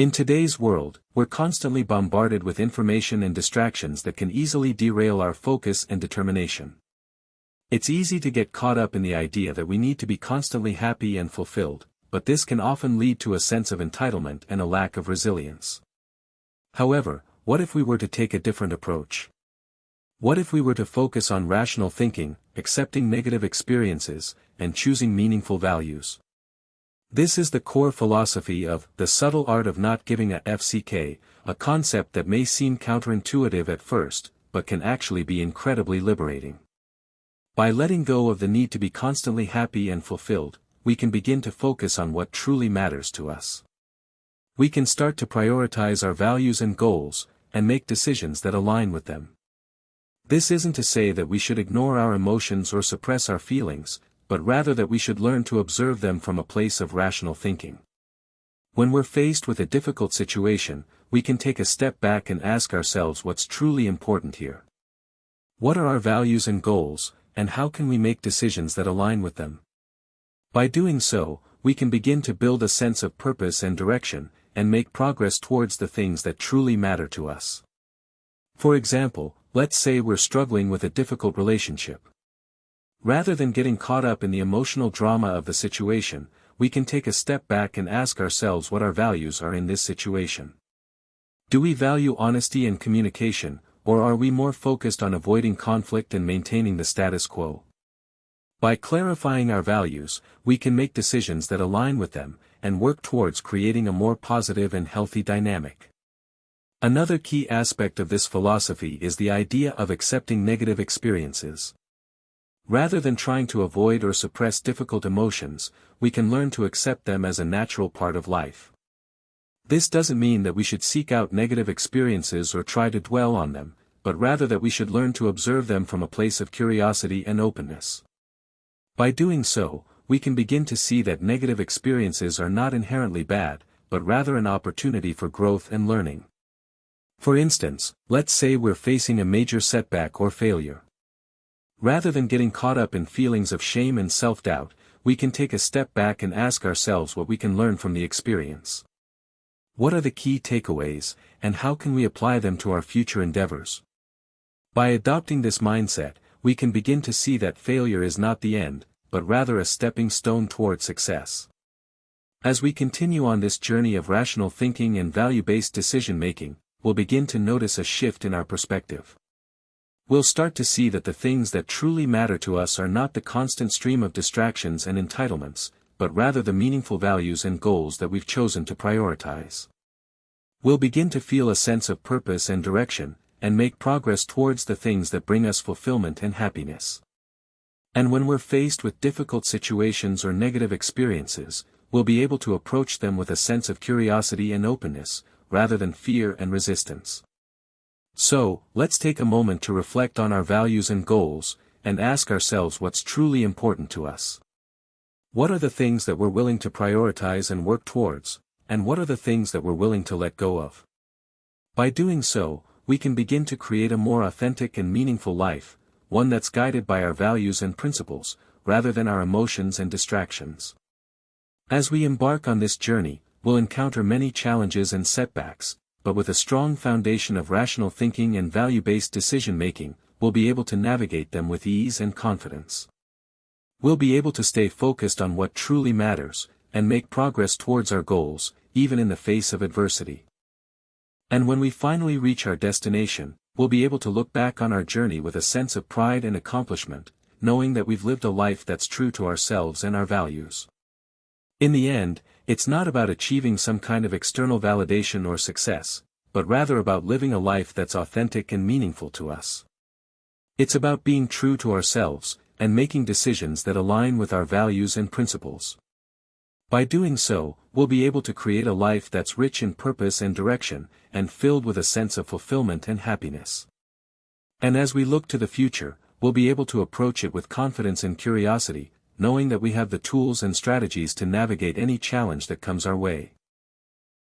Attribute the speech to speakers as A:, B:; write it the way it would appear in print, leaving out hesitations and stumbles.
A: In today's world, we're constantly bombarded with information and distractions that can easily derail our focus and determination. It's easy to get caught up in the idea that we need to be constantly happy and fulfilled, but this can often lead to a sense of entitlement and a lack of resilience. However, what if we were to take a different approach? What if we were to focus on rational thinking, accepting negative experiences, and choosing meaningful values? This is the core philosophy of The Subtle Art of Not Giving a FCK, a concept that may seem counterintuitive at first, but can actually be incredibly liberating. By letting go of the need to be constantly happy and fulfilled, we can begin to focus on what truly matters to us. We can start to prioritize our values and goals, and make decisions that align with them. This isn't to say that we should ignore our emotions or suppress our feelings, but rather that we should learn to observe them from a place of rational thinking. When we're faced with a difficult situation, we can take a step back and ask ourselves what's truly important here. What are our values and goals, and how can we make decisions that align with them? By doing so, we can begin to build a sense of purpose and direction, and make progress towards the things that truly matter to us. For example, let's say we're struggling with a difficult relationship. Rather than getting caught up in the emotional drama of the situation, we can take a step back and ask ourselves what our values are in this situation. Do we value honesty and communication, or are we more focused on avoiding conflict and maintaining the status quo? By clarifying our values, we can make decisions that align with them, and work towards creating a more positive and healthy dynamic. Another key aspect of this philosophy is the idea of accepting negative experiences. Rather than trying to avoid or suppress difficult emotions, we can learn to accept them as a natural part of life. This doesn't mean that we should seek out negative experiences or try to dwell on them, but rather that we should learn to observe them from a place of curiosity and openness. By doing so, we can begin to see that negative experiences are not inherently bad, but rather an opportunity for growth and learning. For instance, let's say we're facing a major setback or failure. Rather than getting caught up in feelings of shame and self-doubt, we can take a step back and ask ourselves what we can learn from the experience. What are the key takeaways, and how can we apply them to our future endeavors? By adopting this mindset, we can begin to see that failure is not the end, but rather a stepping stone toward success. As we continue on this journey of rational thinking and value-based decision-making, we'll begin to notice a shift in our perspective. We'll start to see that the things that truly matter to us are not the constant stream of distractions and entitlements, but rather the meaningful values and goals that we've chosen to prioritize. We'll begin to feel a sense of purpose and direction, and make progress towards the things that bring us fulfillment and happiness. And when we're faced with difficult situations or negative experiences, we'll be able to approach them with a sense of curiosity and openness, rather than fear and resistance. So, let's take a moment to reflect on our values and goals, and ask ourselves what's truly important to us. What are the things that we're willing to prioritize and work towards, and what are the things that we're willing to let go of? By doing so, we can begin to create a more authentic and meaningful life, one that's guided by our values and principles, rather than our emotions and distractions. As we embark on this journey, we'll encounter many challenges and setbacks, but with a strong foundation of rational thinking and value-based decision-making, we'll be able to navigate them with ease and confidence. We'll be able to stay focused on what truly matters, and make progress towards our goals, even in the face of adversity. And when we finally reach our destination, we'll be able to look back on our journey with a sense of pride and accomplishment, knowing that we've lived a life that's true to ourselves and our values. In the end, it's not about achieving some kind of external validation or success, but rather about living a life that's authentic and meaningful to us. It's about being true to ourselves, and making decisions that align with our values and principles. By doing so, we'll be able to create a life that's rich in purpose and direction, and filled with a sense of fulfillment and happiness. And as we look to the future, we'll be able to approach it with confidence and curiosity, knowing that we have the tools and strategies to navigate any challenge that comes our way.